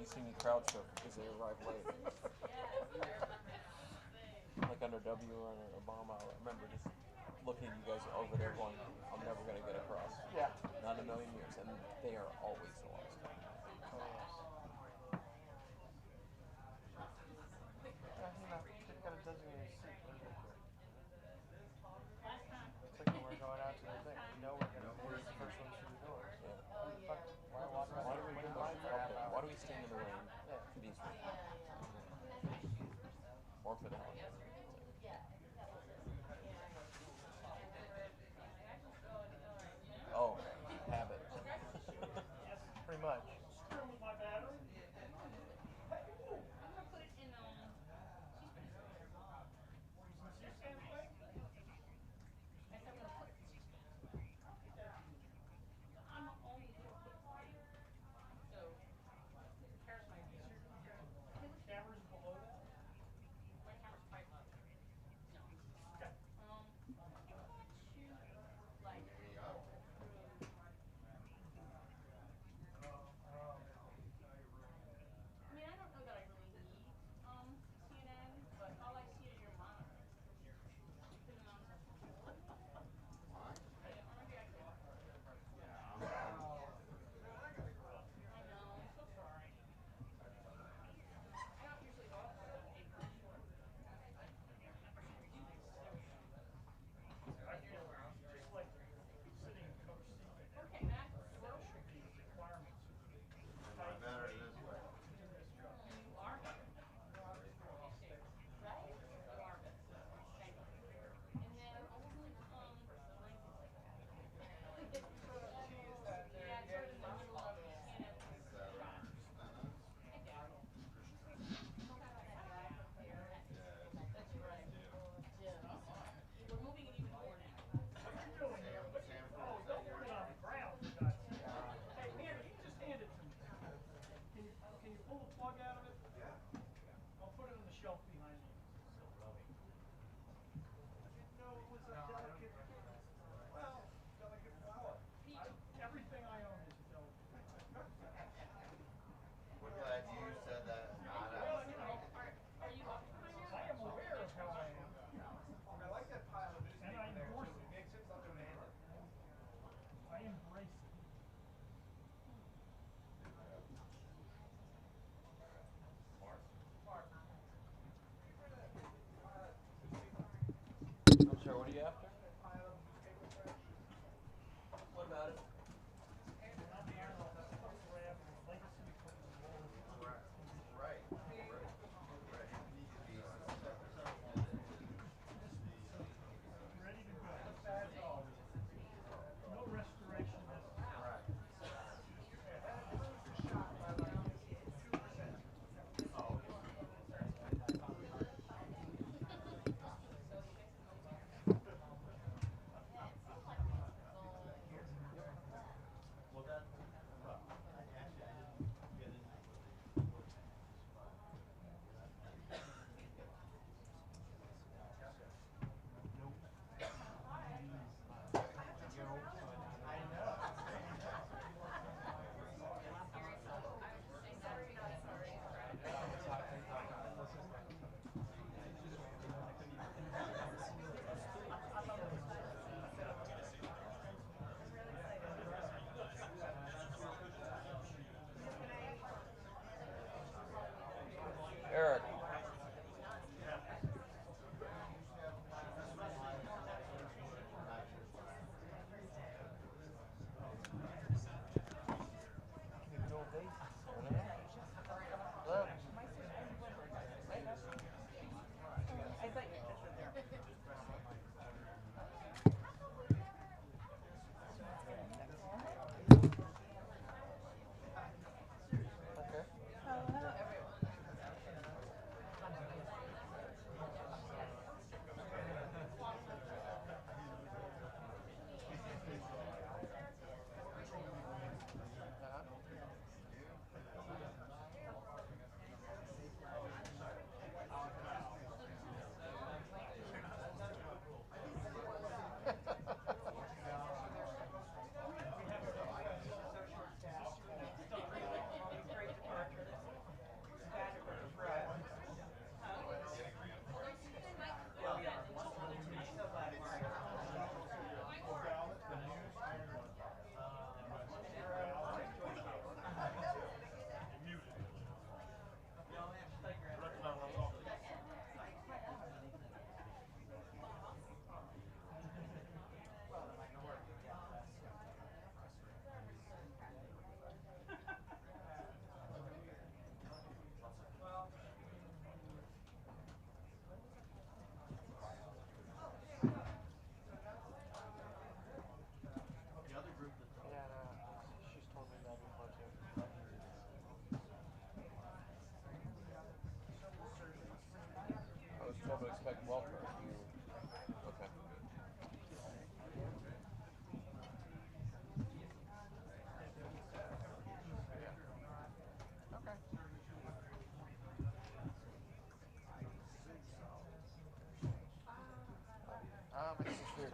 you see me crowd surf because they arrive late. Like under W or under Obama, I remember just looking at you guys over there going, I'm never going to get across. Yeah. Not in a million years. And they are always the last one. Oh, yes. They've got a designated seat. What do they care? It's like when we're going out to the thing. We know we're going to be the first ones through the doors. Yeah. Fuck, why walk around? Why do we Wait do in that? line for a half Okay. hour? Why do we stand in the rain Yeah. for these reasons? Or for the helicopter? Oh, habit. Pretty much.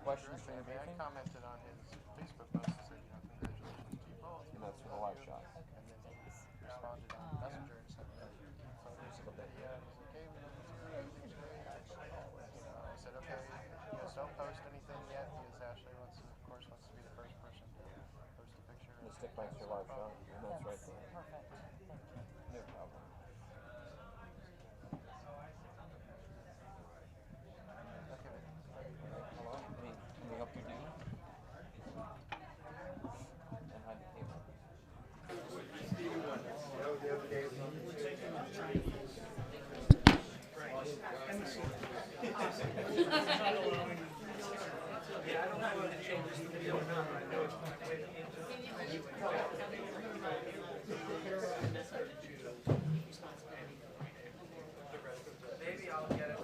questions I during the mean, I briefing? commented on his Facebook post and said, congratulations to you both. And that's for the live shot. And then he responded on Messenger and sent me photos of the video. And he's like, hey, we love you too. Everything's great. I said, okay, don't post anything yet because Ashley wants to be the first person to post a picture. The stick bike's your live shot, and that's right there. Perfect. Thank you. No problem. Okay. Hello? Can we help you do? And hide the table. Yeah, I don't know what the changes to be or not. I know it's my way to maybe I'll get it.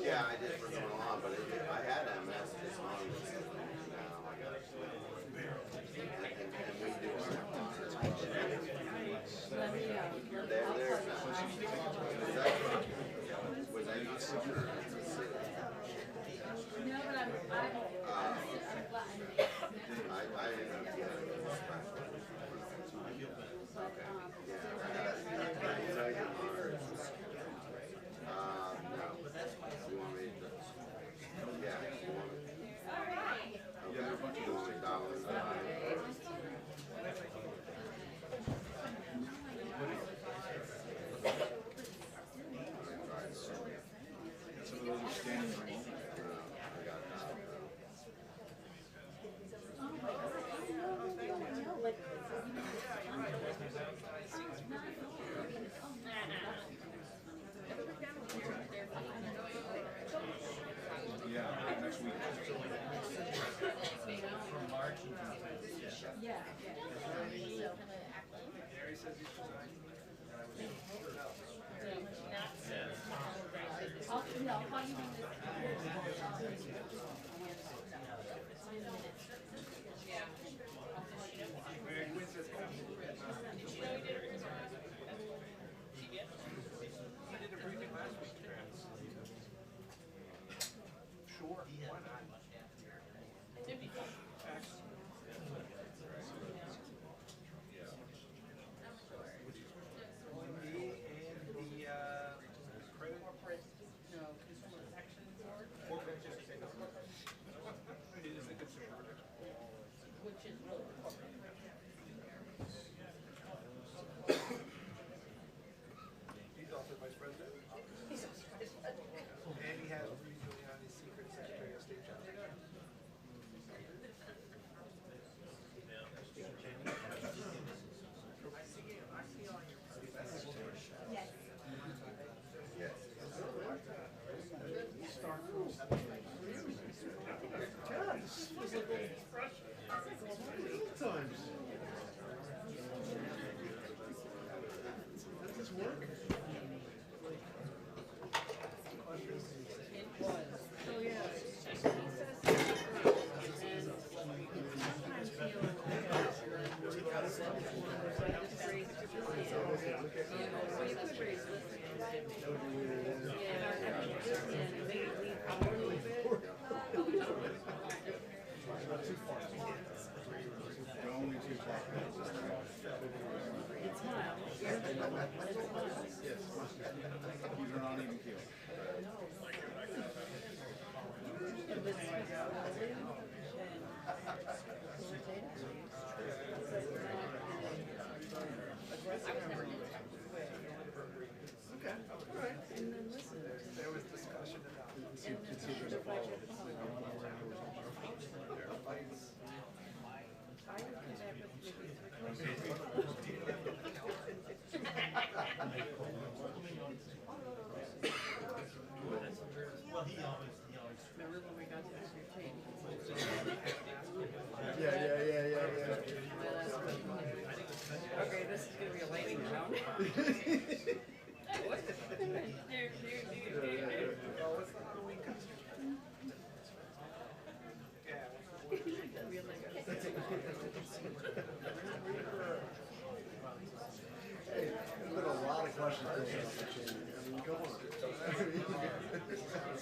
Yeah, I did for going on, but I had MS this morning. Now I got it. And we do our there now. Was I not sooner? No, but I'm glad. I didn't know if you had it. There was discussion about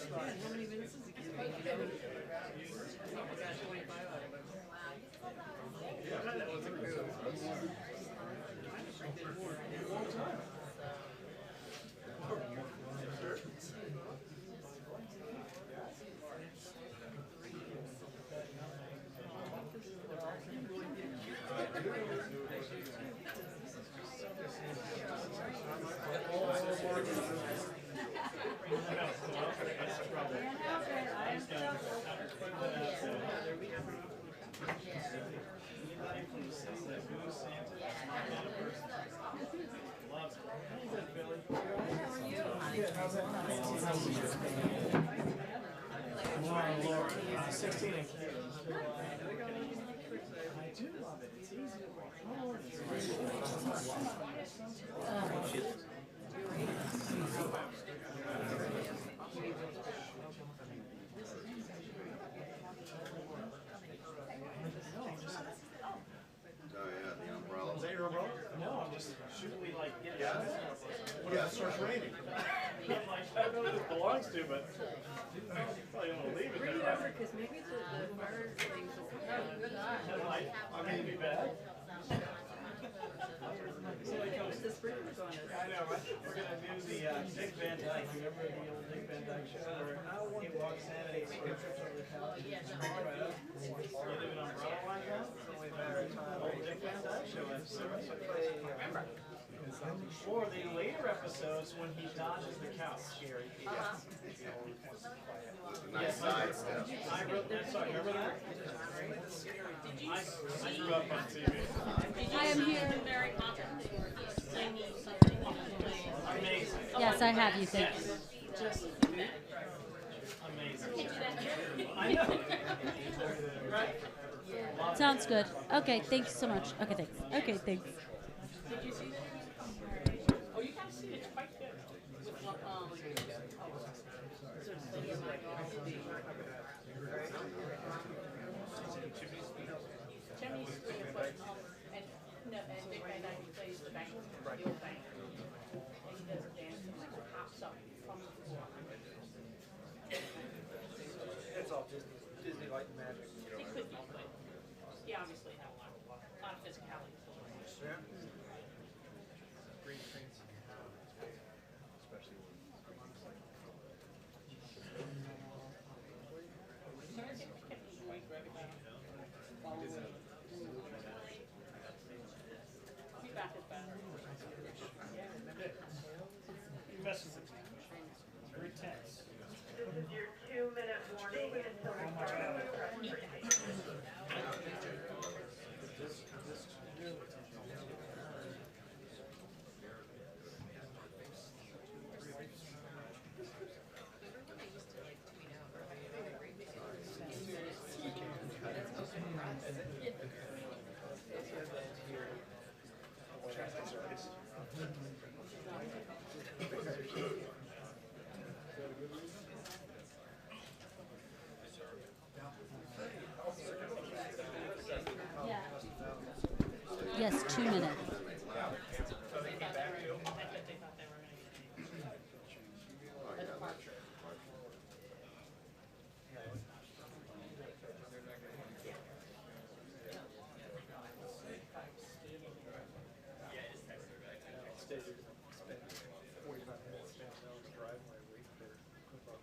how many minutes does it give me? I got 25 out of it. That was a crew. I did more. I did a long time. Laura, 16 and I do love it. It's easy to watch. Oh yeah, the umbrella. Is that your umbrella? No, I'm just, should we like get it out? What Yeah. if it starts raining? I don't know who this belongs to, but probably don't want to leave it Bring it there. over, because maybe the fire things will come out. I mean, it'd be bad. With the sprinklers on it. I know, right? We're gonna do the Dick Van Dyke. Remember the old Dick Van Dyke show where he walks in and he trips over the couch and just right up? You live in umbrella like that? It's only a matter of time. Old Dick Van Dyke show episode. Or the later episodes when he dodges the couch. Scary. With a nice side step. I wrote that song. Remember that? I grew up on TV. I am here. Amazing. Yes, I have you. Thank you. Just amazing. I know. Right? Sounds good. Okay, thanks so much. Okay, thanks. Okay, thanks. Did you see that? Oh, you can see it's quite good. Jimmy's doing a foot, and Dick Van Dyke plays the bank, the old bank. And he does a dance and like hops up from the floor. It's all Disney like magic. It could be, but he obviously had a lot of physicality. Yeah. Green screens. Especially Feedback is bad. He messes with me. It's very tense. This is your 2-minute warning until we start out with presentation. Yes, 2 minutes. Instead you spend 45 minutes spent down the driveway waiting for cook-off.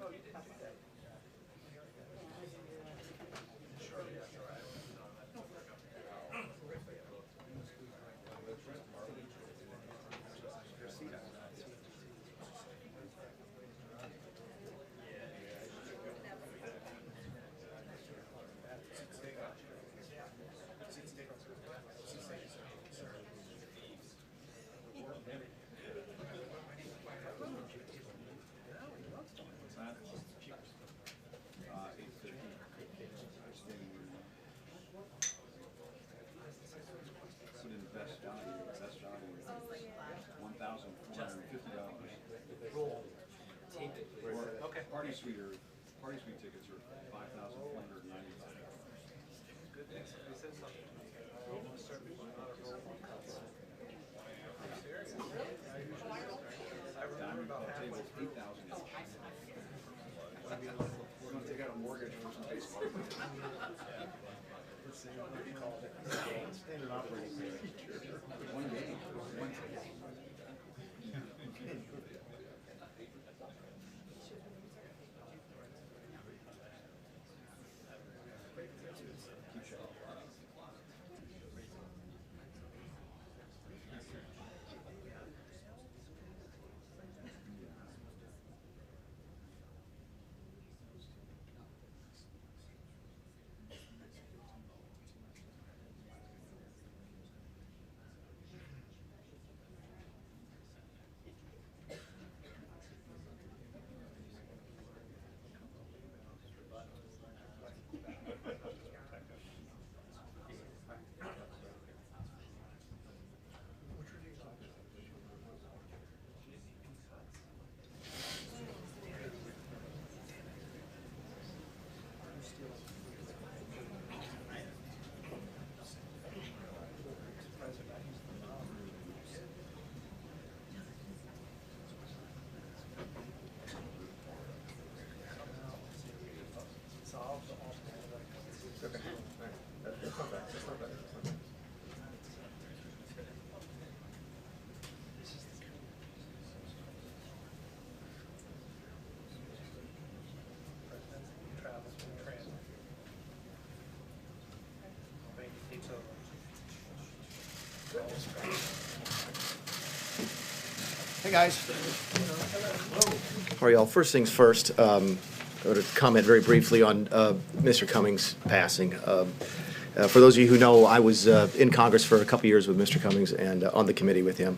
Oh, you didn't do that. Put in the best value $1,450. Okay. Party suite tickets are $5,495. Good. They said something. Roll service, not a roll one cuts. I'm serious. I remember about halfway Tables through. $8,000. Okay. All right. That's not bad. That's not bad. That's not bad. Travels from transit. Bank takes over. Hey guys. How are y'all? First things first, I want to comment very briefly on Mr. Cummings' passing. For those of you who know, I was in Congress for a couple years with Mr. Cummings and on the committee with him.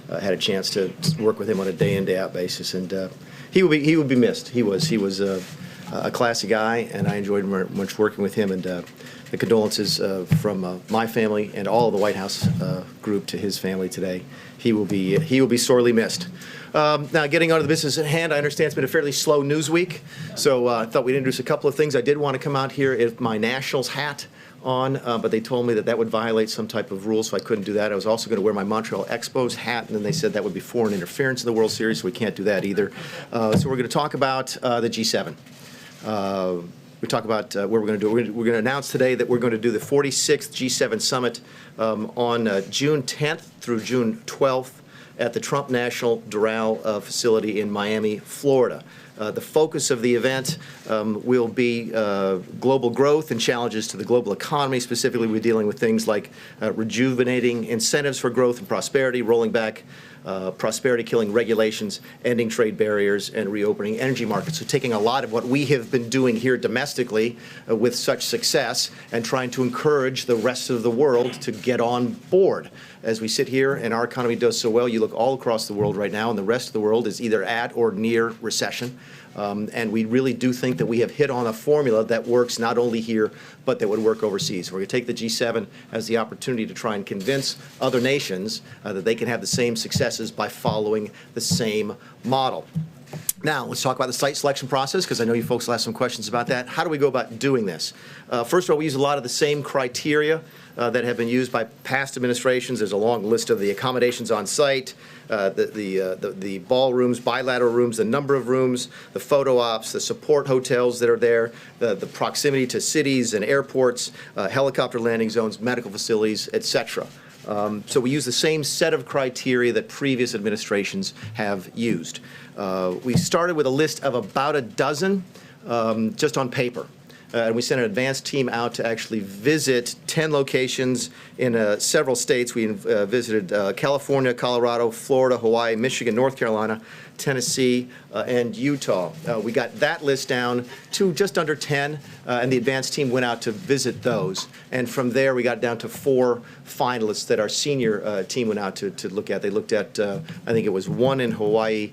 Had a chance to work with him on a day in, day out basis, and he would be missed. He was a classy guy, and I enjoyed much working with him. And the condolences from my family and all of the White House group to his family today. He will be sorely missed. Now, getting on to the business at hand, I understand it's been a fairly slow news week, so I thought we'd introduce a couple of things. I did want to come out here with my Nationals hat on, but they told me that would violate some type of rule, so I couldn't do that. I was also going to wear my Montreal Expos hat, and then they said that would be foreign interference in the World Series, so we can't do that either. So we're going to talk about the G7. We talk about what we're going to do. We're going to announce today that we're going to do the 46th G7 Summit on June 10th through June 12th at the Trump National Doral facility in Miami, Florida. The focus of the event will be global growth and challenges to the global economy. Specifically, we're dealing with things like rejuvenating incentives for growth and prosperity, rolling back prosperity-killing regulations, ending trade barriers, and reopening energy markets. So taking a lot of what we have been doing here domestically with such success and trying to encourage the rest of the world to get on board. As we sit here and our economy does so well, you look all across the world right now, and the rest of the world is either at or near recession. And we really do think that we have hit on a formula that works not only here, but that would work overseas. We're going to take the G7 as the opportunity to try and convince other nations that they can have the same successes by following the same model. Now, let's talk about the site selection process, because I know you folks will have some questions about that. How do we go about doing this? First of all, we use a lot of the same criteria that have been used by past administrations. There's a long list of the accommodations on site, the ballrooms, bilateral rooms, the number of rooms, the photo ops, the support hotels that are there, the proximity to cities and airports, helicopter landing zones, medical facilities, etc. So we use the same set of criteria that previous administrations have used. We started with a list of about a dozen just on paper. And we sent an advanced team out to actually visit 10 locations in several states. We visited California, Colorado, Florida, Hawaii, Michigan, North Carolina, Tennessee, and Utah. We got that list down to just under 10, and the advanced team went out to visit those. And from there, we got down to 4 finalists that our senior team went out to look at. They looked at, I think it was 1 in Hawaii,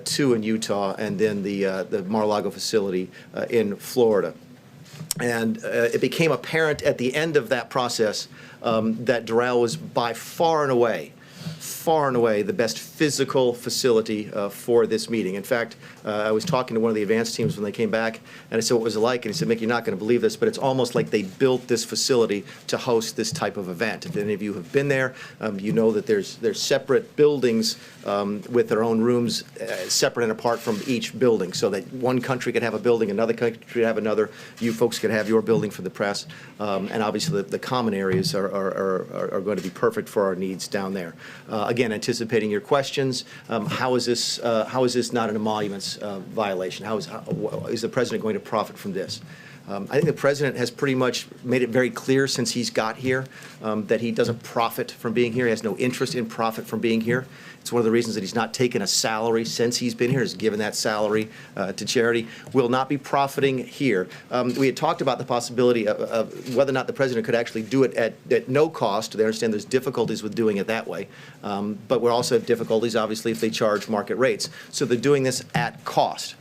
2 in Utah, and then the Mar-a-Lago facility in Florida. And it became apparent at the end of that process that Doral was by far and away the best physical facility for this meeting. In fact, I was talking to one of the advanced teams when they came back, and I said, what was it like? And he said, Mick, you're not going to believe this, but it's almost like they built this facility to host this type of event. If any of you have been there, you know that there's separate buildings with their own rooms separate and apart from each building, so that one country could have a building, another country could have another, you folks could have your building for the press, and obviously the common areas are going to be perfect for our needs down there. Again, anticipating your questions, how is this not an emoluments violation? How is the president going to profit from this? I think the president has pretty much made it very clear since he's got here that he doesn't profit from being here. He has no interest in profit from being here. It's one of the reasons that he's not taken a salary since he's been here. He's given that salary to charity. Will not be profiting here. We had talked about the possibility of whether or not the president could actually do it at no cost. They understand there's difficulties with doing it that way. But we also have difficulties, obviously, if they charge market rates. So they're doing this at cost.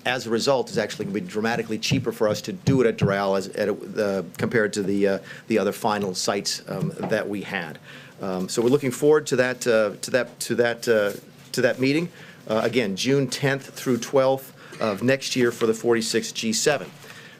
As a result, it's actually going to be dramatically cheaper for us to do it at Doral compared to the other final sites that we had. So we're looking forward to that meeting. Again, June 10th through 12th of next year for the 46th G7.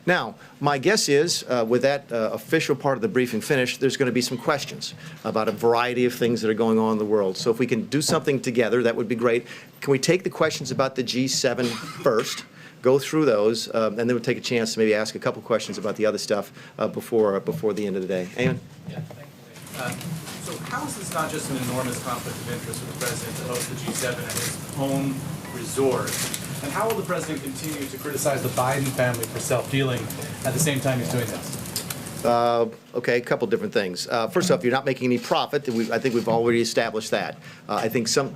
Now, my guess is, with that official part of the briefing finished, there's going to be some questions about a variety of things that are going on in the world. So if we can do something together, that would be great. Can we take the questions about the G7 first? go through those, and then we'll take a chance to maybe ask a couple questions about the other stuff before the end of the day. Eamon? Yeah, thank you. So how is this not just an enormous conflict of interest for the president to host the G7 at his own resort? And how will the president continue to criticize the Biden family for self-dealing at the same time he's doing this? Okay, a couple different things. First off, you're not making any profit. I think we've already established that. I think some.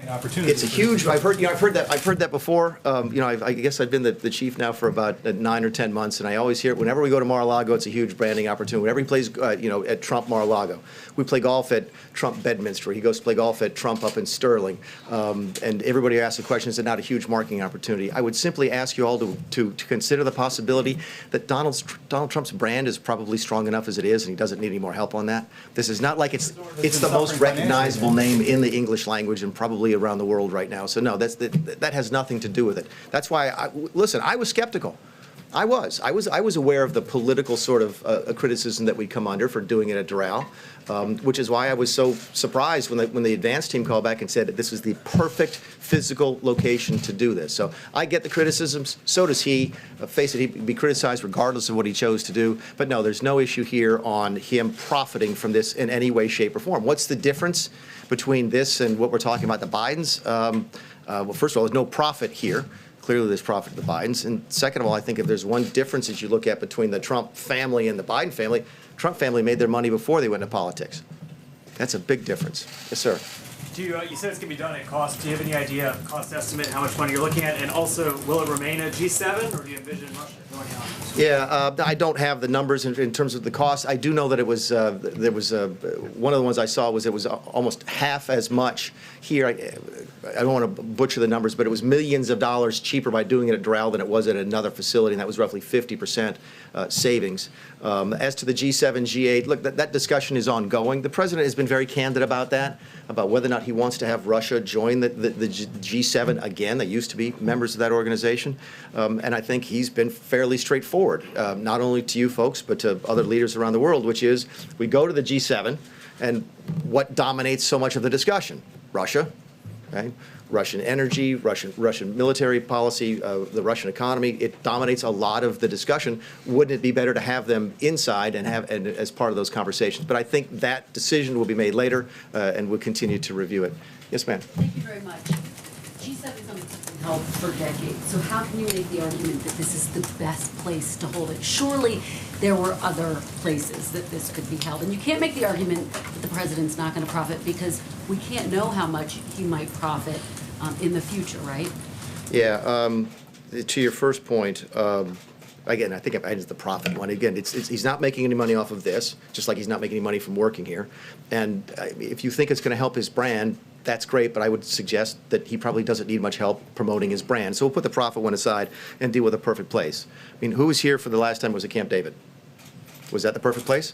It's a huge. I've heard that before. I guess I've been the chief now for about 9 or 10 months, and I always hear it whenever we go to Mar-a-Lago. It's a huge branding opportunity. Whenever he plays, at Trump Mar-a-Lago, we play golf at Trump Bedminster. He goes to play golf at Trump up in Sterling, and everybody asks the question: is it not a huge marketing opportunity? I would simply ask you all to consider the possibility that Donald Trump's brand is probably strong enough as it is, and he doesn't need any more help on that. This is not like it's the most recognizable name in the English language and probably around the world right now. So no, that has nothing to do with it. That's why listen, I was skeptical. I was aware of the political sort of criticism that we'd come under for doing it at Doral, which is why I was so surprised when the advance team called back and said that this was the perfect physical location to do this. So I get the criticisms. So does he. Face it, he'd be criticized regardless of what he chose to do. But no, there's no issue here on him profiting from this in any way, shape, or form. What's the difference between this and what we're talking about, the Bidens? Well, first of all, there's no profit here. Clearly, there's profit to the Bidens. And second of all, I think if there's one difference as you look at between the Trump family and the Biden family, Trump family made their money before they went into politics. That's a big difference. Yes, sir. You said it's going to be done at cost. Do you have any idea, cost estimate, how much money you're looking at? And also, will it remain a G7, or do you envision Russia going out? Yeah, I don't have the numbers in terms of the cost. I do know that it was, there was, one of the ones I saw was it was almost half as much here. I don't want to butcher the numbers, but it was millions of dollars cheaper by doing it at Doral than it was at another facility, and that was roughly 50% savings. As to the G7, G8, look, that discussion is ongoing. The president has been very candid about that, about whether or not he wants to have Russia join the G7 again. They used to be members of that organization. And I think he's been fairly straightforward, not only to you folks, but to other leaders around the world, which is we go to the G7, and what dominates so much of the discussion? Russia, right? Russian energy, Russian military policy, the Russian economy. It dominates a lot of the discussion. Wouldn't it be better to have them inside and as part of those conversations? But I think that decision will be made later, and we'll continue to review it. Yes, ma'am. Thank you very much. G7 summits have been held for decades. So how can you make the argument that this is the best place to hold it? Surely there were other places that this could be held. And you can't make the argument that the president's not going to profit because we can't know how much he might profit in the future, right? Yeah. To your first point, again, I think it's the profit one. Again, he's not making any money off of this, just like he's not making any money from working here. And if you think it's going to help his brand, that's great, but I would suggest that he probably doesn't need much help promoting his brand. So we'll put the profit one aside and deal with a perfect place. I mean, who was here for the last time it was at Camp David? Was that the perfect place?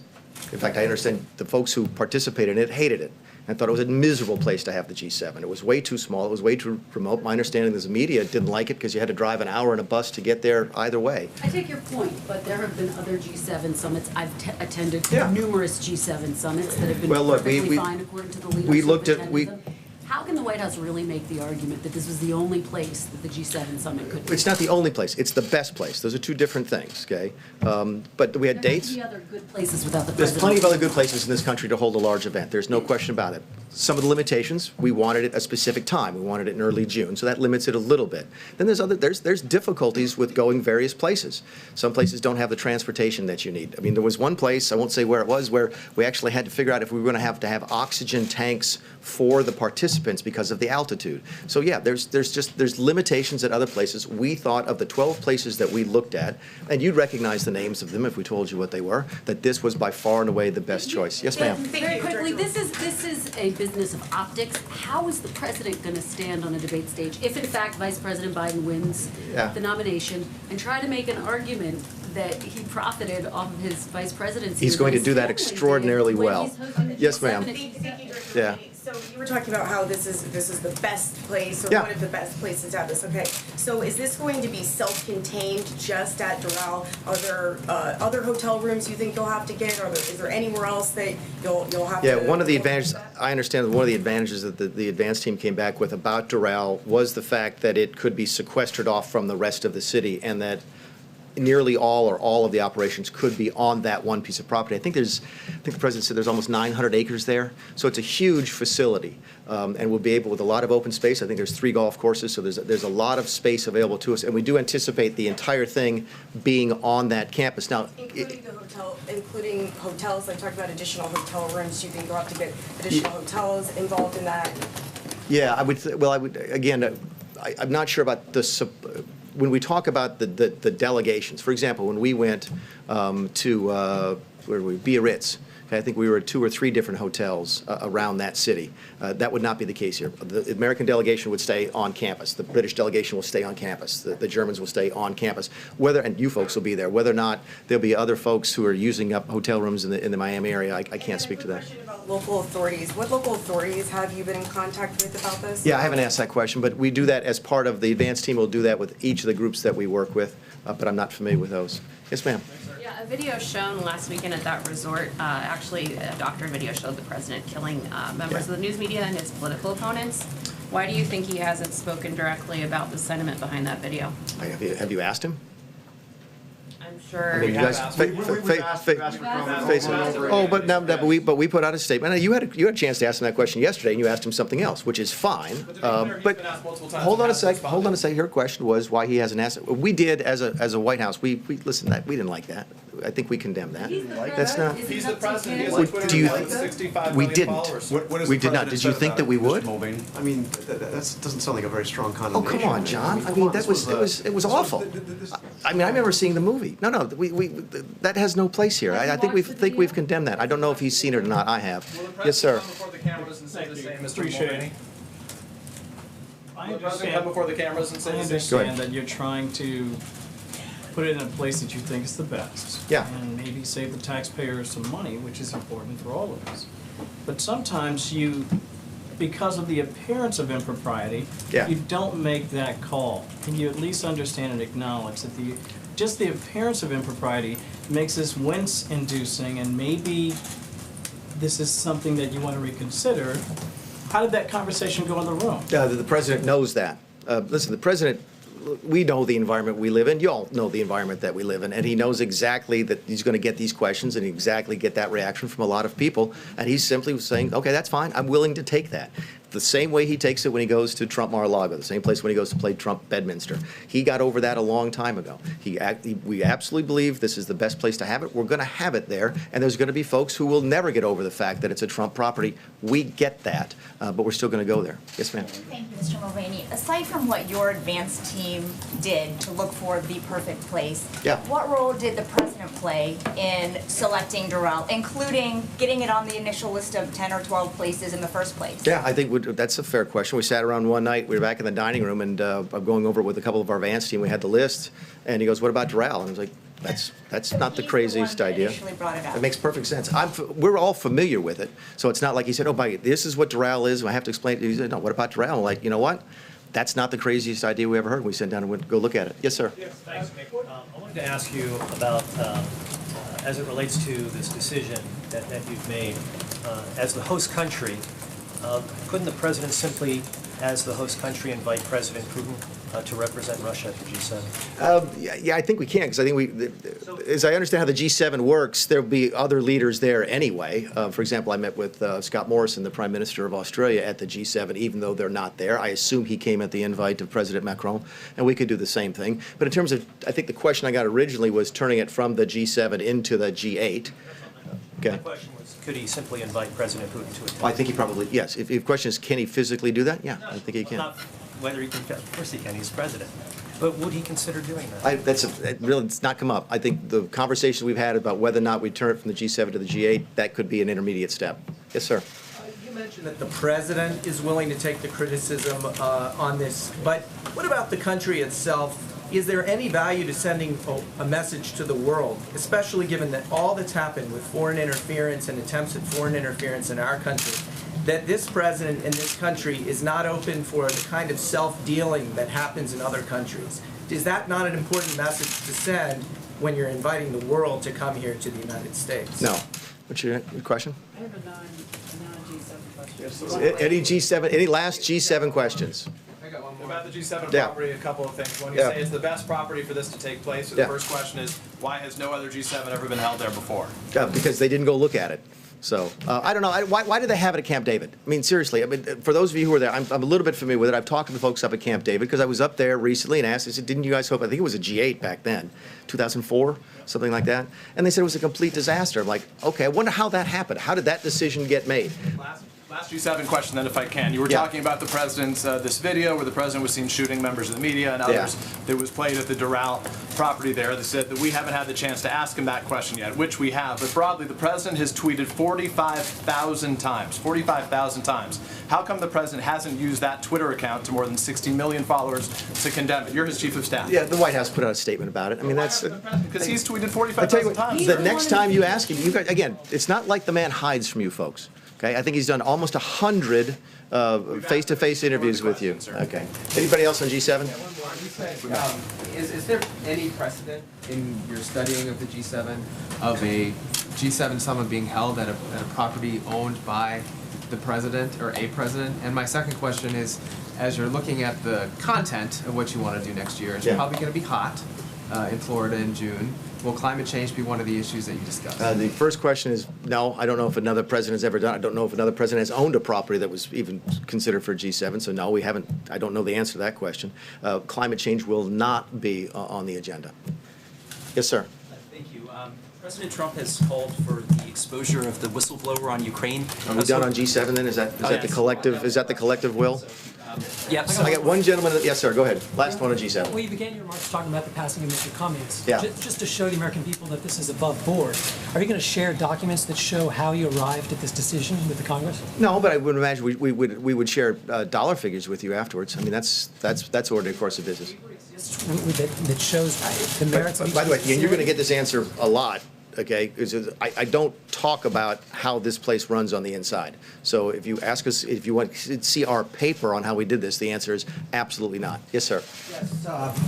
In fact, I understand the folks who participated in it hated it and thought it was a miserable place to have the G7. It was way too small. It was way too remote. My understanding is the media didn't like it because you had to drive an hour in a bus to get there either way. I take your point, but there have been other G7 summits. I've attended numerous G7 summits that have been perfectly fine according to the leaders. How can the White House really make the argument that this was the only place that the G7 summit could be? It's not the only place. It's the best place. Those are two different things, okay? But we had dates. There other good places without the There's president. plenty of other good places in this country to hold a large event. There's no question about it. Some of the limitations, we wanted it at a specific time. We wanted it in early June, so that limits it a little bit. Then there's difficulties with going various places. Some places don't have the transportation that you need. I mean, there was one place, I won't say where it was, where we actually had to figure out if we were going to have oxygen tanks for the participants because of the altitude. So yeah, there's limitations at other places. We thought of the 12 places that we looked at, and you'd recognize the names of them if we told you what they were, that this was by far and away the best choice. Yes, ma'am. Very quickly, this is a business of optics. How is the president going to stand on a debate stage if, in fact, Vice President Biden wins the nomination and try to make an argument that he profited off of his vice presidency. He's going to do that extraordinarily well. Yes, ma'am. Yeah. So you were talking about how this is the best place, or Yeah. one of the best places to have this. Okay, so is this going to be self-contained just at Doral? Are there other hotel rooms you think you'll have to get, or is there anywhere else that you'll have to? Yeah, one of the advantages, I understand that one of the advantages that the advance team came back with about Doral was the fact that it could be sequestered off from the rest of the city, and that nearly all or all of the operations could be on that one piece of property. I think the president said there's almost 900 acres there, so it's a huge facility, and we'll be able, with a lot of open space. I think there's 3 golf courses, so there's a lot of space available to us, and we do anticipate the entire thing being on that campus. Now, including hotels, like talked about additional hotel rooms. Do you think you'll have to get additional hotels involved in that? Yeah, I would. I would again. I'm not sure about the. When we talk about the delegations, for example, when we went to where were we? Biarritz. Okay, I think we were at 2 or 3 different hotels around that city. That would not be the case here. The American delegation would stay on campus. The British delegation will stay on campus. The Germans will stay on campus. And you folks will be there. Whether or not there'll be other folks who are using up hotel rooms in the Miami area, I can't speak to that. Local authorities. What local authorities have you been in contact with about this? Yeah, I haven't asked that question, but we do that as part of the advance team. We'll do that with each of the groups that we work with, but I'm not familiar with those. Yes, ma'am. Yeah, a video shown last weekend at that resort, actually a doctored video showed the president killing members of the news media and his political opponents. Why do you think he hasn't spoken directly about the sentiment behind that video? Have you asked him? I'm sure. I mean, you guys face it. Oh, but we put out a statement. You had a chance to ask him that question yesterday, and you asked him something else, which is fine. But hold on a sec. Hold on a sec. Your question was why he hasn't asked it. We did as a White House. We listened to that. We didn't like that. I think we condemn that. That's not. He's the president. He has Do you? 65 We million didn't. followers. We did not. Did you think that we would? I mean, that doesn't sound like a very strong Oh, condemnation. come on, John. I mean, it was awful. I mean, I remember seeing the movie. No, that has no place here. I think we've condemned that. I don't know if he's seen it or not. I have. Yes, sir. Before the cameras and say the same, Mr. Mulvaney. I Come before the cameras and say the same. understand that you're trying to put it in a place that you think is the best. Yeah. And maybe save the taxpayers some money, which is important for all of us. But sometimes because of the appearance of impropriety, you don't make that call. Can you at least understand and acknowledge that just the appearance of impropriety makes this wince-inducing, and maybe this is something that you want to reconsider? How did that conversation go in the room? The president knows that. Listen, the president, we know the environment we live in. You all know the environment that we live in. And he knows exactly that he's going to get these questions and exactly get that reaction from a lot of people. And he's simply saying, okay, that's fine. I'm willing to take that. The same way he takes it when he goes to Trump Mar-a-Lago, the same place when he goes to play Trump Bedminster. He got over that a long time ago. We absolutely believe this is the best place to have it. We're going to have it there, and there's going to be folks who will never get over the fact that it's a Trump property. We get that, but we're still going to go there. Yes, ma'am. Thank you, Mr. Mulvaney. Aside from what your advance team did to look for the perfect place, what role did the president play in selecting Doral, including getting it on the initial list of 10 or 12 places in the first place? Yeah, I think that's a fair question. We sat around one night, we were back in the dining room, and I'm going over it with a couple of our advance team. We had the list, and he goes, what about Doral? And I was like, that's not the craziest idea. It makes perfect sense. We're all familiar with it, so it's not like he said, oh, this is what Doral is, and I have to explain it. He said, no, what about Doral? I'm like, you know what? That's not the craziest idea we ever heard. We sat down and went, go look at it. Yes, sir. Yes, thanks, Mick. I wanted to ask you about, as it relates to this decision that you've made, as the host country, couldn't the president simply, as the host country, invite President Putin to represent Russia at the G7? Yeah, I think we can, because I think as I understand how the G7 works, there'll be other leaders there anyway. For example, I met with Scott Morrison, the Prime Minister of Australia, at the G7, even though they're not there. I assume he came at the invite of President Macron, and we could do the same thing. But in terms of, I think the question I got originally was turning it from the G7 into the G8. Okay. My question was, could he simply invite President Putin to attend? I think he probably, yes. If the question is, can he physically do that? Yeah, I think he can. Not whether he can, of course he can, he's president. But would he consider doing that? It's not come up. I think the conversation we've had about whether or not we turn it from the G7 to the G8, that could be an intermediate step. Yes, sir. You mentioned that the president is willing to take the criticism on this, but what about the country itself? is there any value to sending a message to the world, especially given that all that's happened with foreign interference and attempts at foreign interference in our country, that this president in this country is not open for the kind of self-dealing that happens in other countries? Is that not an important message to send when you're inviting the world to come here to the United States? No. What's your question? I have a non-G7 question. Any G7, any last G7 questions? I got one more. About the G7 Yeah. property, a couple of things. When you Yeah. say it's the best property for this to take place, so the first question is, why has no other G7 ever been held there before? Because they didn't go look at it. So, I don't know. Why did they have it at Camp David? I mean, seriously. I mean, for those of you who were there, I'm a little bit familiar with it. I've talked to the folks up at Camp David because I was up there recently and asked, I said, didn't you guys hope, I think it was a G8 back then, 2004, something like that. And they said it was a complete disaster. I'm like, okay, I wonder how that happened. How did that decision get made? Last G7 question then, if I can. You were talking about the president's, this video where the president was seen shooting members of the media and others that was played at the Doral property there. They said that we haven't had the chance to ask him that question yet, which we have. But broadly, the president has tweeted 45,000 times. 45,000 times. How come the president hasn't used that Twitter account to more than 60 million followers to condemn it? You're his chief of staff. Yeah, the White House put out a statement about it. I mean, that's... Because he's tweeted I tell you 45,000 times. what, the next time you ask him, you guys, again, it's not like the man hides from you folks. Okay, I think he's done almost 100 face-to-face interviews with you. Okay. Anybody else on G7? Is there any precedent in your studying of the G7 of a G7 summit being held at a property owned by the president or a president? And my second question is, as you're looking at the content of what you want to do next year, it's probably going to be hot in Florida in June. Will climate change be one of the issues that you discussed? The first question is, no, I don't know if another president has ever done it. I don't know if another president has owned a property that was even considered for G7, so no, we haven't. I don't know the answer to that question. Climate change will not be on the agenda. Yes, sir. Thank you. President Trump has called for the exposure of the whistleblower on Ukraine. Are we done on G7 then? Is that the collective? Is that the collective will? Yep. I got one gentleman. Yes, sir. Go ahead. Last one on G7. Well, you began your remarks talking about the passing of Mr. Cummings. Yeah. Just to show the American people that this is above board, are you going to share documents that show how you arrived at this decision with the Congress? No, but I would imagine we would share dollar figures with you afterwards. I mean, that's ordinary course of business. That shows the merits. By the way, and you're going to get this answer a lot. Okay, I don't talk about how this place runs on the inside. So if you ask us, if you want to see our paper on how we did this, the answer is absolutely not. Yes, sir. Yes,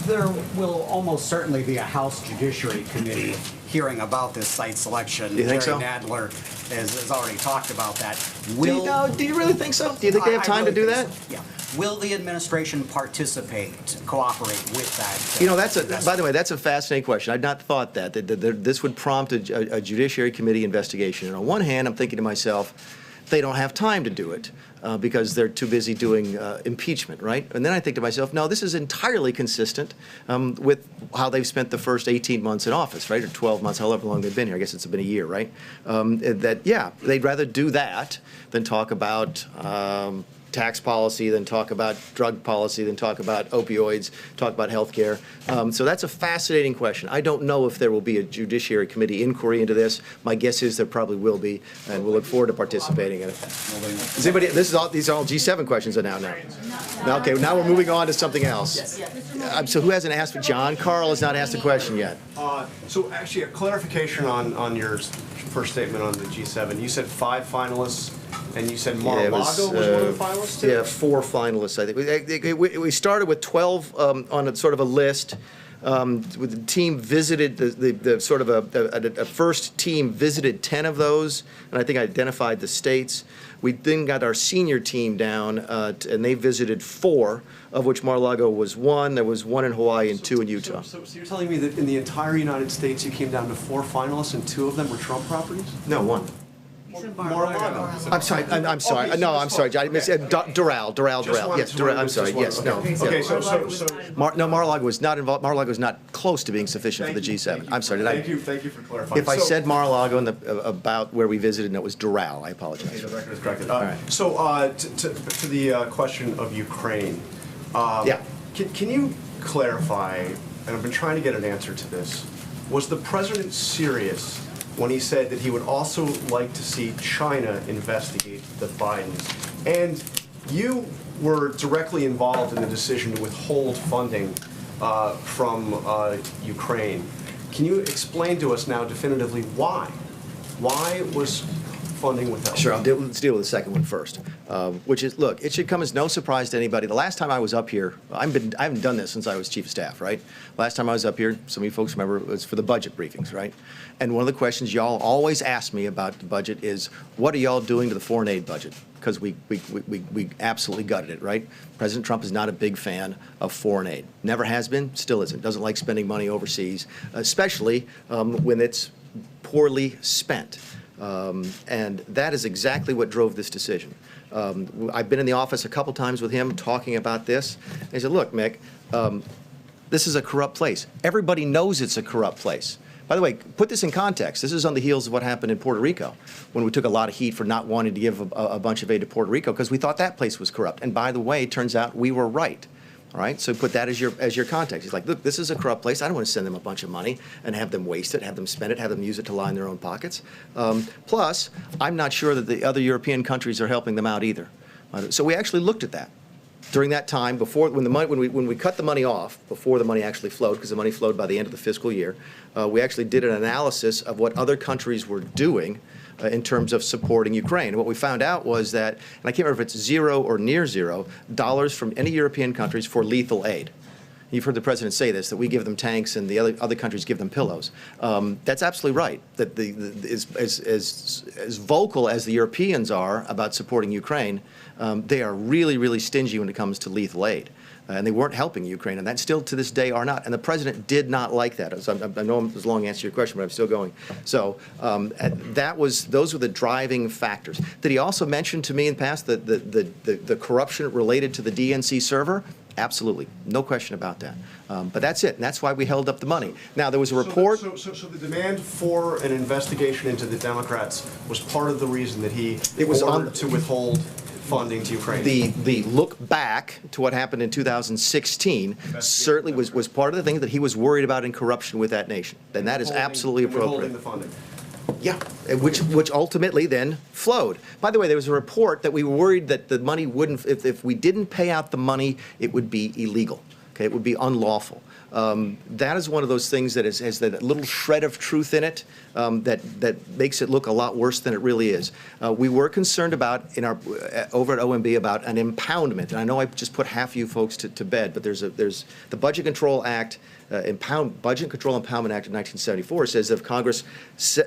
there will almost certainly be a House Judiciary Committee hearing about this site selection. Do you think so? Jerry Nadler has already talked about that. Do you really think so? Do you think they have time to do that? Yeah. Will the administration participate, cooperate with that? You know, by the way, that's a fascinating question. I'd not thought that this would prompt a Judiciary Committee investigation. And on one hand, I'm thinking to myself, they don't have time to do it because they're too busy doing impeachment, right? And then I think to myself, no, this is entirely consistent with how they've spent the first 18 months in office, right? Or 12 months, however long they've been here. I guess it's been a year, right? They'd rather do that than talk about tax policy, then talk about drug policy, then talk about opioids, talk about health care. So that's a fascinating question. I don't know if there will be a Judiciary Committee inquiry into this. My guess is there probably will be, and we'll look forward to participating in it. Does anybody, these are all G7 questions are now. Okay, now we're moving on to something else. So who hasn't asked? John Carl has not asked a question yet. So actually a clarification on your first statement on the G7. You said 5 finalists. And you said Mar-a-Lago was one of the finalists too? Yeah, 4 finalists, I think. We started with 12 on a sort of a list. With the team visited, the sort of a first team visited 10 of those, and I think identified the states. We then got our senior team down, and they visited 4, of which Mar-a-Lago was 1. There was 1 in Hawaii and 2 in Utah. So you're telling me that in the entire United States you came down to 4 finalists and 2 of them were Trump properties? No, 1. Mar-a-Lago. I'm sorry. I'm sorry. Okay, No, I'm sorry. I missed Doral. Yes, Doral. I'm sorry. Yes, no. Okay, so No, Mar-a-Lago was not involved. Mar-a-Lago was not close to being sufficient for the G7. I'm sorry. Thank you for clarifying. If I said Mar-a-Lago about where we visited and it was Doral, I apologize. Okay, the record is corrected. All right. So to the question of Ukraine, can you clarify, and I've been trying to get an answer to this, was the president serious when he said that he would also like to see China investigate the Bidens? And you were directly involved in the decision to withhold funding from Ukraine. Can you explain to us now definitively why? Why was funding withheld? Sure, let's deal with the second one first, which is, look, it should come as no surprise to anybody. The last time I was up here, I haven't done this since I was chief of staff, right? Last time I was up here, some of you folks remember, it was for the budget briefings, right? And one of the questions y'all always ask me about the budget is, what are y'all doing to the foreign aid budget? Because we absolutely gutted it, right? President Trump is not a big fan of foreign aid. Never has been, still isn't. Doesn't like spending money overseas, especially when it's poorly spent. And that is exactly what drove this decision. I've been in the office a couple times with him talking about this. And he said, look, Mick, this is a corrupt place. Everybody knows it's a corrupt place. By the way, put this in context. This is on the heels of what happened in Puerto Rico, when we took a lot of heat for not wanting to give a bunch of aid to Puerto Rico because we thought that place was corrupt. And by the way, it turns out we were right. All right, so put that as your context. He's like, look, this is a corrupt place. I don't want to send them a bunch of money and have them waste it, have them spend it, have them use it to line their own pockets. Plus, I'm not sure that the other European countries are helping them out either. So we actually looked at that during that time before, when we cut the money off, before the money actually flowed, because the money flowed by the end of the fiscal year. We actually did an analysis of what other countries were doing in terms of supporting Ukraine. And what we found out was that, and I can't remember if it's $0 or near $0 from any European countries for lethal aid. You've heard the president say this, that we give them tanks and the other countries give them pillows. That's absolutely right. That as vocal as the Europeans are about supporting Ukraine, they are really, really stingy when it comes to lethal aid. And they weren't helping Ukraine, and that still to this day are not. And the president did not like that. So I know it was a long answer to your question, but I'm still going. So those were the driving factors. Did he also mention to me in the past the corruption related to the DNC server? Absolutely, no question about that. But that's it, and that's why we held up the money. Now, there was a report. So the demand for an investigation into the Democrats was part of the reason that he ordered to withhold funding to Ukraine. The look back to what happened in 2016 certainly was part of the thing that he was worried about in corruption with that nation. And that is absolutely appropriate. Withholding the funding. Yeah, which ultimately then flowed. By the way, there was a report that we were worried that the money wouldn't, if we didn't pay out the money, it would be illegal. Okay, it would be unlawful. That is one of those things that has that little shred of truth in it that makes it look a lot worse than it really is. We were concerned about over at OMB about an impoundment, and I know I just put half of you folks to bed, but there's the Budget Control Act. Budget Control Impoundment Act of 1974 says that if Congress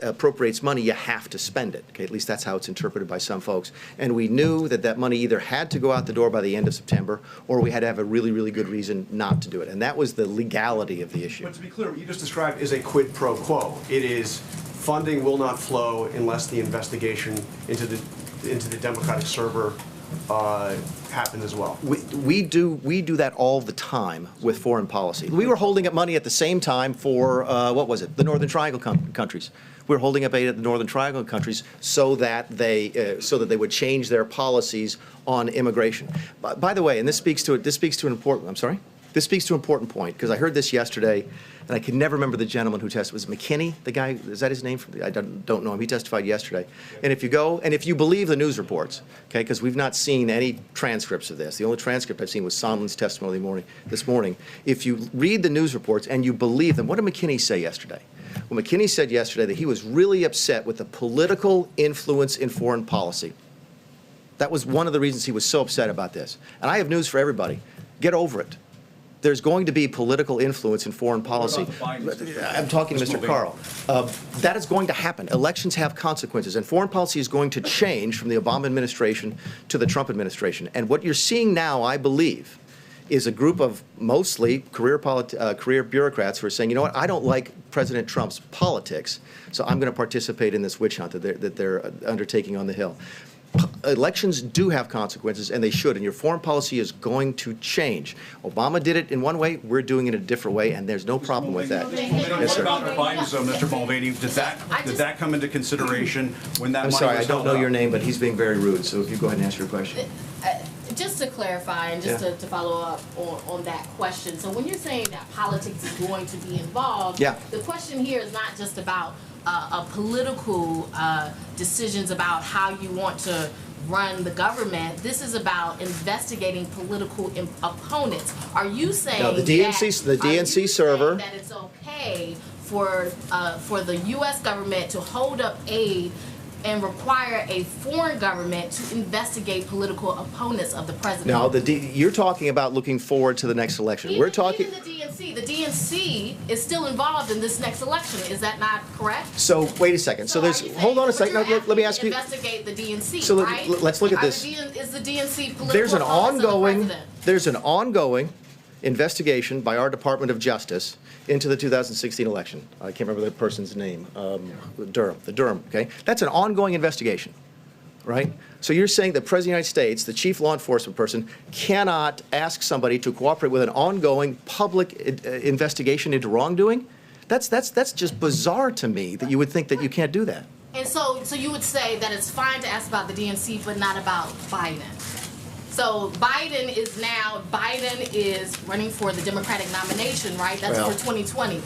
appropriates money, you have to spend it. Okay, at least that's how it's interpreted by some folks. And we knew that money either had to go out the door by the end of September, or we had to have a really, really good reason not to do it. And that was the legality of the issue. But to be clear, what you just described is a quid pro quo. It is funding will not flow unless the investigation into the Democratic server happen as well. We do that all the time with foreign policy. We were holding up money at the same time for what was it? The Northern Triangle countries. We were holding up aid at the Northern Triangle countries so that they would change their policies on immigration. By the way, and this speaks to an important. I'm sorry. This speaks to an important point because I heard this yesterday, and I can never remember the gentleman who testified. Was it McKinney? The guy, is that his name? I don't know him. He testified yesterday. And if you believe the news reports, okay, because we've not seen any transcripts of this. The only transcript I've seen was Sondland's testimony this morning. If you read the news reports and you believe them, what did McKinney say yesterday? Well, McKinney said yesterday that he was really upset with the political influence in foreign policy. That was one of the reasons he was so upset about this. And I have news for everybody. Get over it. There's going to be political influence in foreign policy. I'm talking to Mr. Carl. That is going to happen. Elections have consequences, and foreign policy is going to change from the Obama administration to the Trump administration. And what you're seeing now, I believe, is a group of mostly career bureaucrats who are saying, you know what, I don't like President Trump's politics, so I'm going to participate in this witch hunt that they're undertaking on the Hill. Elections do have consequences, and they should, and your foreign policy is going to change. Obama did it in one way, we're doing it a different way, and there's no problem with that. Yes, sir. What about Biden's, Mr. Mulvaney? Did that come into consideration when that money was held up? I'm sorry, I don't know your name, but he's being very rude, so if you go ahead and ask your question. Just to clarify and just to follow up on that question, so when you're saying that politics is going to be involved, the question here is not just about political decisions about how you want to run the government. This is about investigating political opponents. Are you saying No, the DNC server. that it's okay for the U.S. government to hold up aid and require a foreign government to investigate political opponents of the president? No, you're talking about looking forward to the next election. We're talking. Even the DNC is still involved in this next election. Is that not correct? So wait a second. So there's. Hold on a second. No, let me ask you. Investigate the DNC. So right? let's look at this. Is the DNC political There's an opponents of the ongoing. president? There's an ongoing investigation by our Department of Justice into the 2016 election. I can't remember the person's name. Durham. Okay, that's an ongoing investigation, right? So you're saying that the President of the United States, the chief law enforcement person, cannot ask somebody to cooperate with an ongoing public investigation into wrongdoing? That's just bizarre to me that you would think that you can't do that. And so you would say that it's fine to ask about the DNC, but not about Biden. So Biden is running for the Democratic nomination, right? That's Well, for 2020.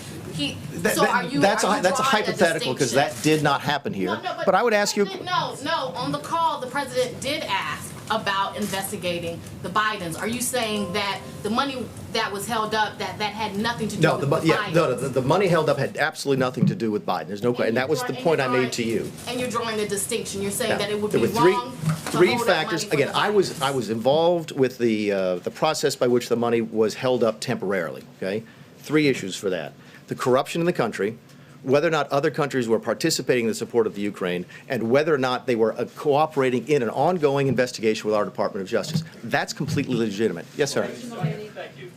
That's a hypothetical because that did not happen here. No, but I would ask you. No. On the call, the president did ask about investigating the Bidens. Are you saying that the money that was held up that had nothing to do with the Bidens? No, the money held up had absolutely nothing to do with Biden. There's no question, and that was the point I made to you. And you're drawing a distinction. You're saying that it would There be were wrong three factors. Again, I was involved with the process by which the money was held up temporarily. Okay, 3 issues for that: the corruption in the country, whether or not other countries were participating in the support of the Ukraine, and whether or not they were cooperating in an ongoing investigation with our Department of Justice. That's completely legitimate. Yes, sir. Thank you.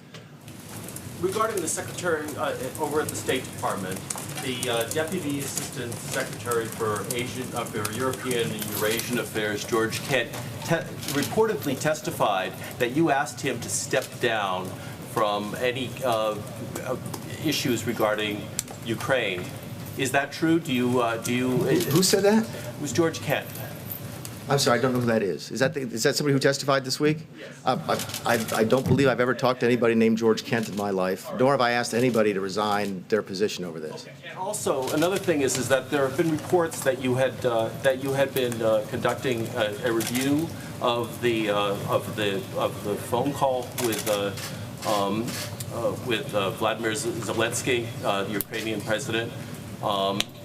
Regarding the secretary over at the State Department, the Deputy Assistant Secretary for European and Eurasian Affairs, George Kent, reportedly testified that you asked him to step down from any issues regarding Ukraine. Is that true? Who said that? It was George Kent. I'm sorry, I don't know who that is. Is that somebody who testified this week? Yes. I don't believe I've ever talked to anybody named George Kent in my life, nor have I asked anybody to resign their position over this. Okay. And also, another thing is that there have been reports that you had been conducting a review of the phone call with Vladimir Zelensky, the Ukrainian president,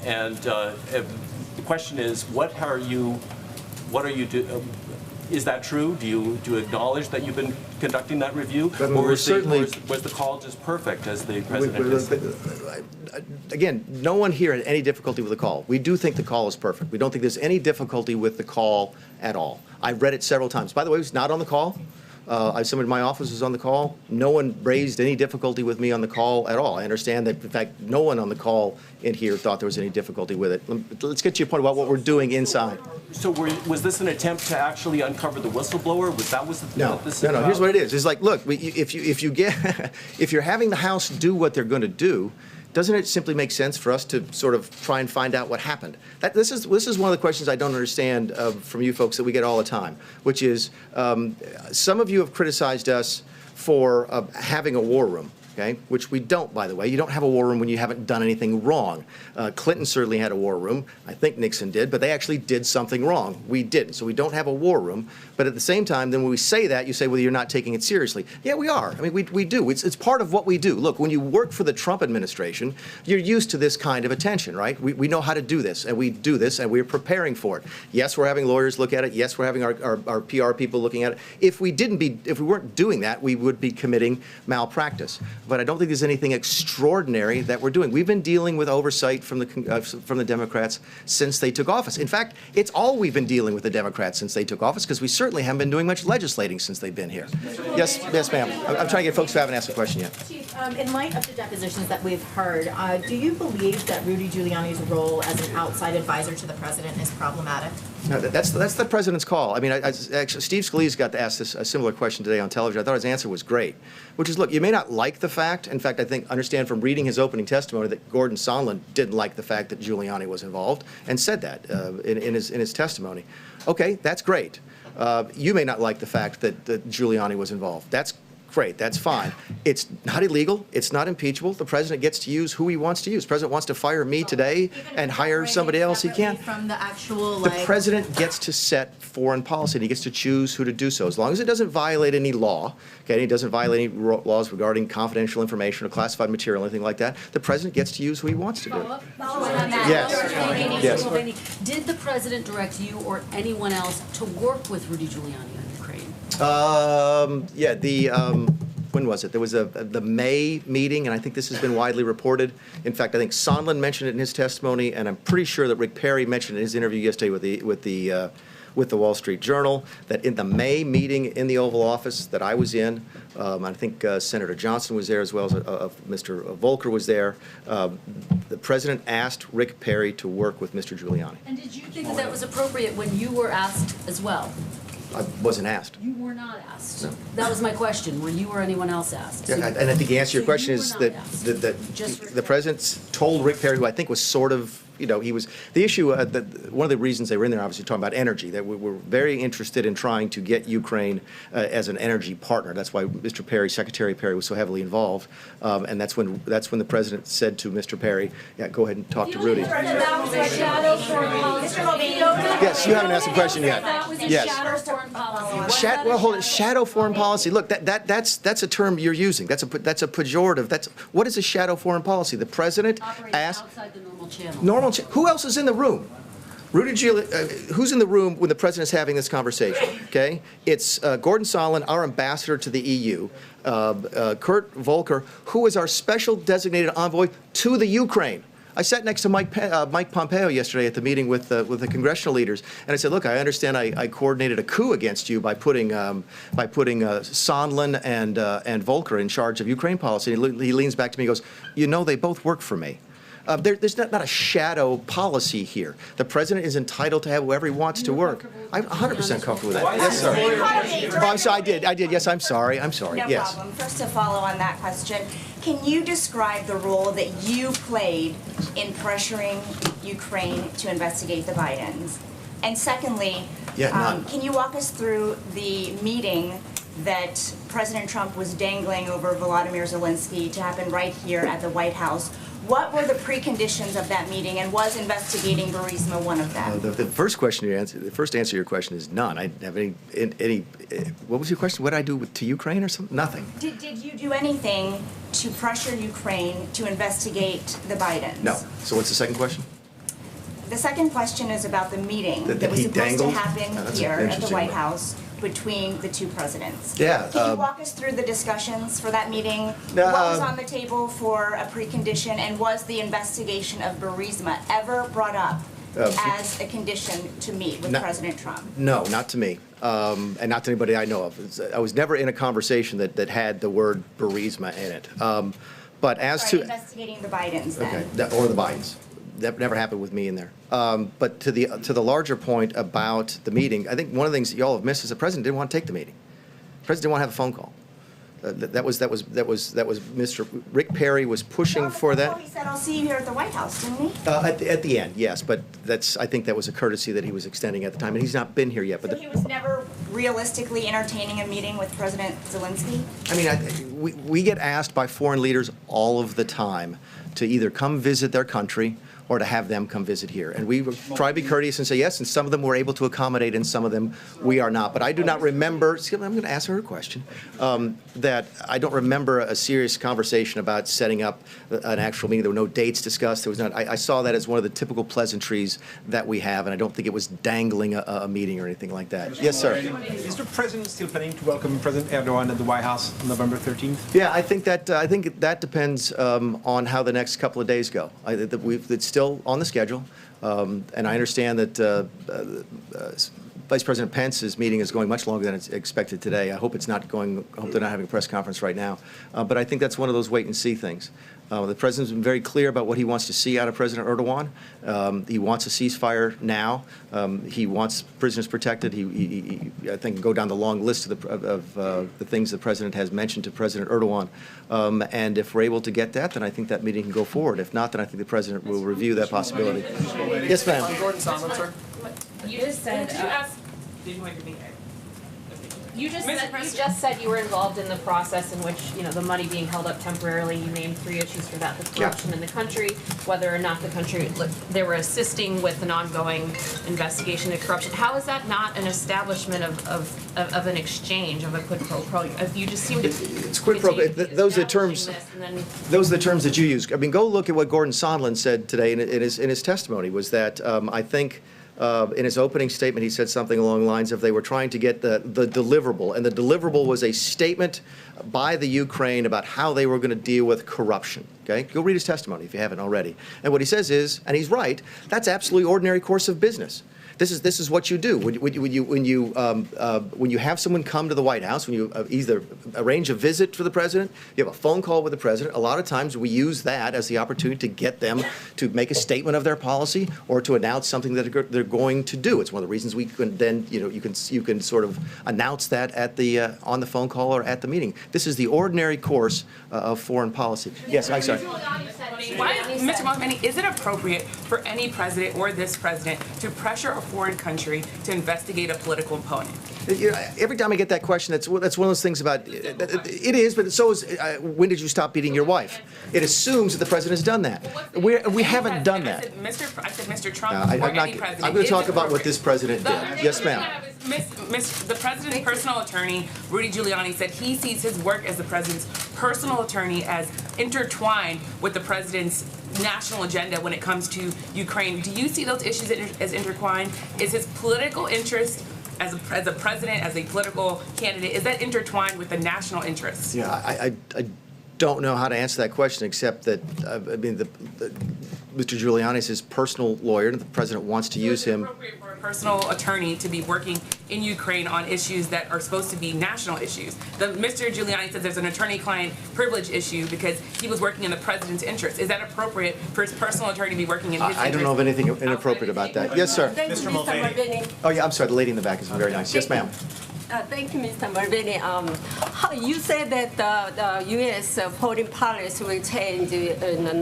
and the question is, what are you doing? Is that true? Do you acknowledge that you've been conducting that review, or was the call just perfect, as the president has said? Again, no one here had any difficulty with the call. We do think the call is perfect. We don't think there's any difficulty with the call at all. I've read it several times. By the way, it was not on the call. Someone in my office was on the call. No one raised any difficulty with me on the call at all. I understand that, in fact, no one on the call in here thought there was any difficulty with it. Let's get to your point about what we're doing inside. So was this an attempt to actually uncover the whistleblower? No. Here's what it is. It's like, look, if you're having the House do what they're going to do, doesn't it simply make sense for us to sort of try and find out what happened? This is one of the questions I don't understand from you folks that we get all the time, which is some of you have criticized us for having a war room. Okay, which we don't, by the way. You don't have a war room when you haven't done anything wrong. Clinton certainly had a war room. I think Nixon did, but they actually did something wrong. We didn't, so we don't have a war room. But at the same time, then when we say that, you say, well, you're not taking it seriously. Yeah, we are. I mean, we do. It's part of what we do. Look, when you work for the Trump administration, you're used to this kind of attention, right? We know how to do this, and we do this, and we're preparing for it. Yes, we're having lawyers look at it. Yes, we're having our PR people looking at it. If we weren't doing that, we would be committing malpractice. But I don't think there's anything extraordinary that we're doing. We've been dealing with oversight from the Democrats since they took office. In fact, it's all we've been dealing with the Democrats since they took office, because we certainly haven't been doing much legislating since they've been here. Yes, ma'am. I'm trying to get folks who haven't asked a question yet. Chief, in light of the depositions that we've heard, do you believe that Rudy Giuliani's role as an outside advisor to the president is problematic? No, that's the president's call. I mean, actually, Steve Scalise got to ask a similar question today on television. I thought his answer was great, which is, look, you may not like the fact. In fact, I understand from reading his opening testimony that Gordon Sondland didn't like the fact that Giuliani was involved and said that in his testimony. Okay, that's great. You may not like the fact that Giuliani was involved. That's great, that's fine. It's not illegal, it's not impeachable. The president gets to use who he wants to use. The president wants to fire me today and hire somebody else, he can. From the actual, The president gets to set foreign policy, and he gets to choose who to do so. As long as it doesn't violate any law, okay, and it doesn't violate any laws regarding confidential information or classified material, anything like that, the president gets to use who he wants to do. Yes. Did the president direct you or anyone else to work with Rudy Giuliani on Ukraine? When was it? There was the May meeting, and I think this has been widely reported. In fact, I think Sondland mentioned it in his testimony, and I'm pretty sure that Rick Perry mentioned it in his interview yesterday with the Wall Street Journal, that in the May meeting in the Oval Office that I was in, I think Senator Johnson was there as well as Mr. Volker was there. The president asked Rick Perry to work with Mr. Giuliani. And did you think that that was appropriate when you were asked as well? I wasn't asked. You were not asked. No. That was my question. Were you or anyone else asked? Yeah, and I think the answer to your question is that the president told Rick Perry, who I think was sort of, he was, the issue, one of the reasons they were in there, obviously talking about energy, that we were very interested in trying to get Ukraine as an energy partner. That's why Mr. Perry, Secretary Perry, was so heavily involved. And that's when the president said to Mr. Perry, yeah, go ahead and talk to Rudy. Yes, you haven't asked a question yet. Yes. Well, hold it. Shadow foreign policy. Look, that's a term you're using. That's a pejorative. What is a shadow foreign policy? The president asked. Outside the normal channel. Who else is in the room? Rudy Giuliani, who's in the room when the president is having this conversation? Okay, it's Gordon Sondland, our ambassador to the EU, Kurt Volker, who is our special designated envoy to the Ukraine. I sat next to Mike Pompeo yesterday at the meeting with the congressional leaders, and I said, "Look, I understand I coordinated a coup against you by putting Sondland and Volker in charge of Ukraine policy." And he leans back to me and goes, "They both work for me." There's not a shadow policy here. The president is entitled to have whoever he wants to work. I'm 100% comfortable with that. Yes, sir. Oh, I'm sorry. I did. Yes, I'm sorry. No Yes. problem. First, to follow on that question, can you describe the role that you played in pressuring Ukraine to investigate the Bidens? And secondly, can you walk us through the meeting that President Trump was dangling over Volodymyr Zelensky to happen right here at the White House? What were the preconditions of that meeting, and was investigating Burisma one of them? The first answer to your question is none. I didn't have any. What was your question? What did I do to Ukraine or something? Nothing. Did you do anything to pressure Ukraine to investigate the Bidens? No. So what's the second question? The second question is about the meeting that was supposed to happen here at the White House between the two presidents. Yeah. Can you walk us through the discussions for that meeting? What was on the table for a precondition, and was the investigation of Burisma ever brought up as a condition to meet with President Trump? No, not to me, and not to anybody I know of. I was never in a conversation that had the word Burisma in it. But as to investigating the Bidens, then. Okay, or the Bidens. That never happened with me in there. But to the larger point about the meeting, I think one of the things that y'all have missed is the president didn't want to take the meeting. The president didn't want to have a phone call. That was Mr. Rick Perry was pushing for that. He said, "I'll see you here at the White House," didn't he? At the end, yes. But I think that was a courtesy that he was extending at the time, and he's not been here yet. But so he was never realistically entertaining a meeting with President Zelensky? I mean, we get asked by foreign leaders all of the time to either come visit their country or to have them come visit here. And we try to be courteous and say yes, and some of them we're able to accommodate, and some of them we are not. But I do not remember, I'm going to ask her a question, that I don't remember a serious conversation about setting up an actual meeting. There were no dates discussed. There was not. I saw that as one of the typical pleasantries that we have, and I don't think it was dangling a meeting or anything like that. Yes, sir. Is the president still planning to welcome President Erdogan at the White House on November 13th? Yeah, I think that depends on how the next couple of days go. It's still on the schedule, and I understand that Vice President Pence's meeting is going much longer than it's expected today. I hope it's not going. I hope they're not having a press conference right now. But I think that's one of those wait and see things. The president's been very clear about what he wants to see out of President Erdogan. He wants a ceasefire now. He wants prisoners protected. He I think, go down the long list of the things the president has mentioned to President Erdogan. And if we're able to get that, then I think that meeting can go forward. If not, then I think the president will review that possibility. Yes, ma'am. Gordon Sondland, sir. You just said. Did you ask? Did you want to be You just said you were involved in the process in which, the money being held up temporarily. You named 3 issues for that: the corruption in the country, whether or not the country they were assisting with an ongoing investigation of corruption. How is that not an establishment of an exchange, of a quid pro quo? You just seem to. It's quid pro quo. Those are the terms. Those are the terms that you use. I mean, go look at what Gordon Sondland said today in his testimony. Was that I think. In his opening statement, he said something along the lines of they were trying to get the deliverable, and the deliverable was a statement by the Ukraine about how they were going to deal with corruption. Okay, go read his testimony if you haven't already. And what he says is, and he's right, that's absolutely ordinary course of business. This is what you do when you have someone come to the White House, when you either arrange a visit for the president, you have a phone call with the president. A lot of times we use that as the opportunity to get them to make a statement of their policy or to announce something that they're going to do. It's one of the reasons we can then you can sort of announce that at the on the phone call or at the meeting. This is the ordinary course of foreign policy. Yes, I'm sorry. Mr. Mulvaney, is it appropriate for any president or this president to pressure a foreign country to investigate a political opponent? Every time I get that question, that's one of those things about it is, but so is when did you stop beating your wife? It assumes that the president has done that. We haven't done that. I said Mr. Trump or any president. I'm going to talk about what this president did. Yes, ma'am. The president's personal attorney, Rudy Giuliani, said he sees his work as the president's personal attorney as intertwined with the president's national agenda when it comes to Ukraine. Do you see those issues as intertwined? Is his political interest as a president, as a political candidate, is that intertwined with the national interests? Yeah, I don't know how to answer that question except that, I mean, Mr. Giuliani is his personal lawyer, and the president wants to use him. For a personal attorney to be working in Ukraine on issues that are supposed to be national issues. Mr. Giuliani says there's an attorney-client privilege issue because he was working in the president's interest. Is that appropriate for his personal attorney to be working in his interest? I don't know of anything inappropriate about that. Yes, sir. Mr. Mulvaney. Oh, yeah, I'm sorry. The lady in the back is very nice. Yes, ma'am. Thank you, Mr. Mulvaney. You said that the U.S. foreign policy will change,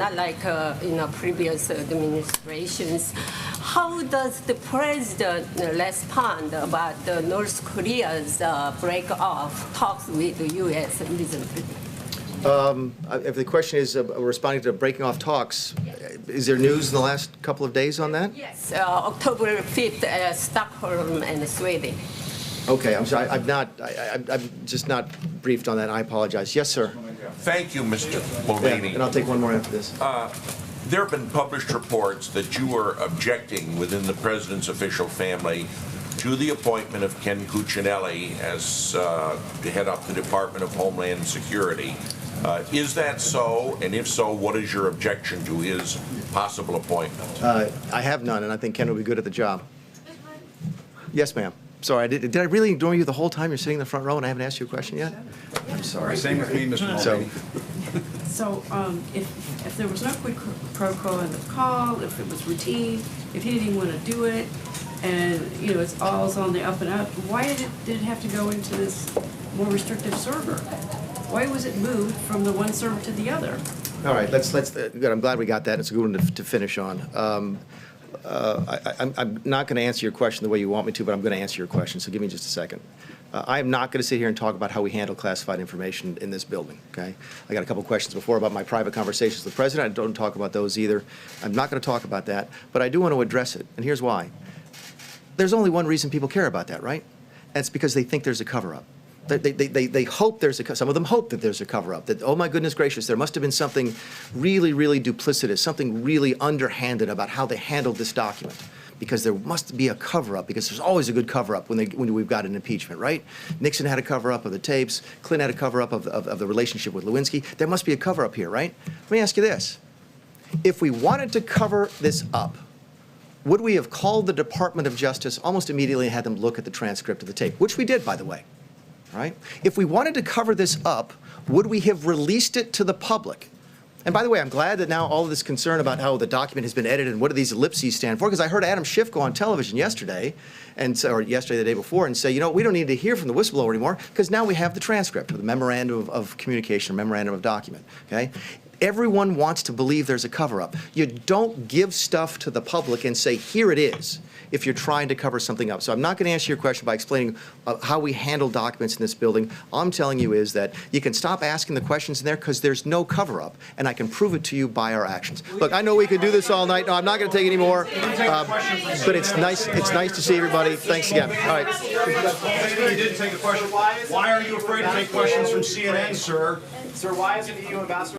not like in previous administrations. How does the president respond about North Korea's break off talks with the U.S. recently? If the question is responding to breaking off talks, is there news in the last couple of days on that? Yes, October 5th, Stockholm and Sweden. Okay, I'm sorry. I'm just not briefed on that. I apologize. Yes, sir. Thank you, Mr. Mulvaney. Yeah, and I'll take one more after this. There have been published reports that you were objecting within the president's official family to the appointment of Ken Cuccinelli as to head up the Department of Homeland Security. Is that so? And if so, what is your objection to his possible appointment? I have none, and I think Ken will be good at the job. Yes, ma'am. Sorry, did I really ignore you the whole time you're sitting in the front row and I haven't asked you a question yet? I'm sorry. Same with me, Mr. Mulvaney. So if there was no quid pro quo in the call, if it was routine, if he didn't even want to do it, and it's all on the up and up, why did it have to go into this more restrictive server? Why was it moved from the one server to the other? All right, let's good. I'm glad we got that. It's a good one to finish on. I'm not going to answer your question the way you want me to, but I'm going to answer your question, so give me just a second. I am not going to sit here and talk about how we handle classified information in this building, okay? I got a couple questions before about my private conversations with the president. I don't talk about those either. I'm not going to talk about that, but I do want to address it, and here's why. There's only one reason people care about that, right? And it's because they think there's a cover-up. They hope there's some of them hope that there's a cover-up, that, oh my goodness gracious, there must have been something really, really duplicitous, something really underhanded about how they handled this document, because there must be a cover-up, because there's always a good cover-up when we've got an impeachment, right? Nixon had a cover-up of the tapes, Clinton had a cover-up of the relationship with Lewinsky. There must be a cover-up here, right? Let me ask you this. If we wanted to cover this up, would we have called the Department of Justice almost immediately and had them look at the transcript of the tape, which we did, by the way? Right? If we wanted to cover this up, would we have released it to the public? And by the way, I'm glad that now all of this concern about how the document has been edited and what do these ellipses stand for, because I heard Adam Schiff go on television yesterday, or yesterday, the day before, and say, we don't need to hear from the whistleblower anymore, because now we have the transcript, or the memorandum of communication, or memorandum of document, okay? Everyone wants to believe there's a cover-up. You don't give stuff to the public and say, here it is, if you're trying to cover something up. So I'm not going to answer your question by explaining how we handle documents in this building. All I'm telling you is that you can stop asking the questions in there because there's no cover-up, and I can prove it to you by our actions. Look, I know we could do this all night. No, I'm not going to take any more. But it's nice to see everybody. Thanks again. All right. You did take a question. Why are you afraid to take questions from CNN, sir? Sir, why is the EU ambassador